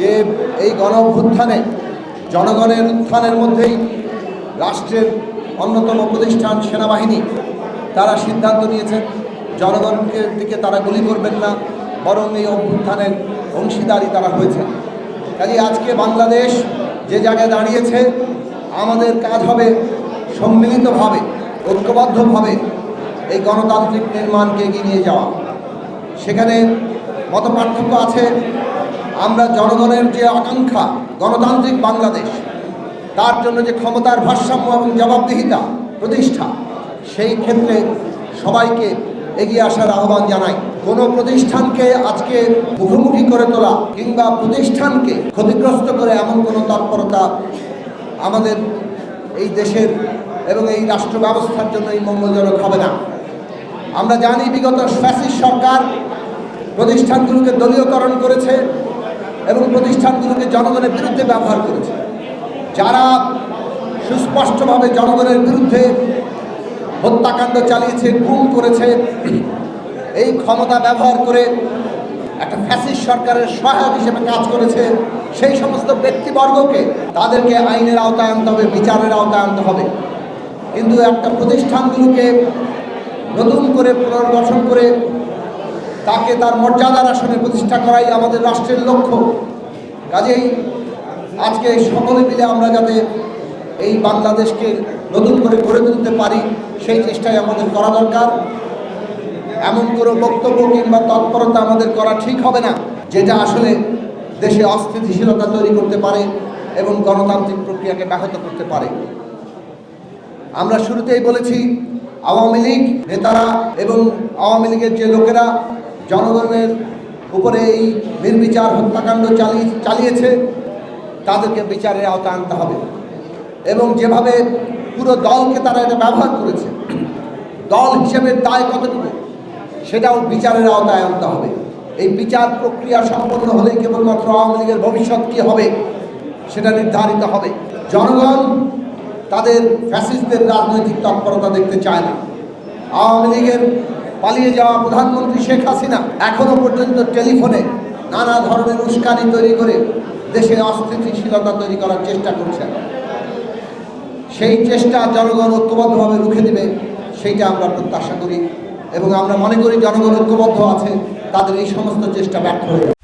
যে এই গণ অভ্যুত্থানে জনগণের উত্থানের মধ্যেই রাষ্ট্রের অন্যতম প্রতিষ্ঠান সেনাবাহিনী তারা সিদ্ধান্ত নিয়েছেন জনগণের দিকে তারা গুলি করবেন না, বরং এই অভ্যুত্থানের অংশীদারী তারা হয়েছেন। কাজে আজকে বাংলাদেশ যে জায়গায় দাঁড়িয়েছে, আমাদের কাজ হবে সম্মিলিতভাবে ঐক্যবদ্ধভাবে এই গণতান্ত্রিক নির্মাণকে এগিয়ে নিয়ে যাওয়া। সেখানে মতপার্থক্য আছে। আমরা জনগণের যে আকাঙ্ক্ষা গণতান্ত্রিক বাংলাদেশ, তার জন্য যে ক্ষমতার ভারসাম্য এবং জবাবদিহিতা প্রতিষ্ঠা, সেই ক্ষেত্রে সবাইকে এগিয়ে আসার আহ্বান জানাই। কোনো প্রতিষ্ঠানকে আজকে মুখোমুখি করে তোলা কিংবা প্রতিষ্ঠানকে ক্ষতিগ্রস্ত করে এমন কোনো তৎপরতা আমাদের এই দেশের এবং এই রাষ্ট্র ব্যবস্থার জন্য এই মঙ্গলজনক হবে না। আমরা জানি বিগত ফ্যাসিস্ট সরকার প্রতিষ্ঠানগুলোকে দলীয়করণ করেছে এবং প্রতিষ্ঠানগুলোকে জনগণের বিরুদ্ধে ব্যবহার করেছে। যারা সুস্পষ্টভাবে জনগণের বিরুদ্ধে হত্যাকাণ্ড চালিয়েছে, গুম করেছে, এই ক্ষমতা ব্যবহার করে একটা ফ্যাসিস্ট সরকারের সহায়ক হিসেবে কাজ করেছে, সেই সমস্ত ব্যক্তিবর্গকে তাদেরকে আইনের আওতায় আনতে হবে, বিচারের আওতায় আনতে হবে। কিন্তু একটা প্রতিষ্ঠানগুলোকে নতুন করে পুনর্গঠন করে তাকে তার মর্যাদার আসনে প্রতিষ্ঠা করাই আমাদের রাষ্ট্রের লক্ষ্য। কাজেই আজকে সকলে মিলে আমরা যাতে এই বাংলাদেশকে নতুন করে গড়ে তুলতে পারি, সেই চেষ্টাই আমাদের করা দরকার। এমন কোনো বক্তব্য কিংবা তৎপরতা আমাদের করা ঠিক হবে না যেটা আসলে দেশে অস্থিতিশীলতা তৈরি করতে পারে এবং গণতান্ত্রিক প্রক্রিয়াকে ব্যাহত করতে পারে। আমরা শুরুতেই বলেছি, আওয়ামী লীগ নেতারা এবং আওয়ামী লীগের যে লোকেরা জনগণের উপরে এই নির্বিচার হত্যাকাণ্ড চালিয়েছে, তাদেরকে বিচারের আওতায় আনতে হবে। এবং যেভাবে পুরো দলকে তারা এটা ব্যবহার করেছে, দল হিসেবে দায় কতটুকু সেটাও বিচারের আওতায় আনতে হবে। এই বিচার প্রক্রিয়া সম্পন্ন হলেই কেবলমাত্র আওয়ামী লীগের ভবিষ্যৎ কী হবে সেটা নির্ধারিত হবে। জনগণ তাদের ফ্যাসিস্টদের রাজনৈতিক তৎপরতা দেখতে চায় না। আওয়ামী লীগের পালিয়ে যাওয়া প্রধানমন্ত্রী শেখ হাসিনা এখনও পর্যন্ত টেলিফোনে নানা ধরনের উস্কানি তৈরি করে দেশে অস্থিতিশীলতা তৈরি করার চেষ্টা করছেন। সেই চেষ্টা জনগণ ঐক্যবদ্ধভাবে রুখে দেবে, সেইটা আমরা প্রত্যাশা করি এবং আমরা মনে করি জনগণ ঐক্যবদ্ধ আছে, তাদের এই সমস্ত চেষ্টা ব্যর্থ হয়ে যাবে।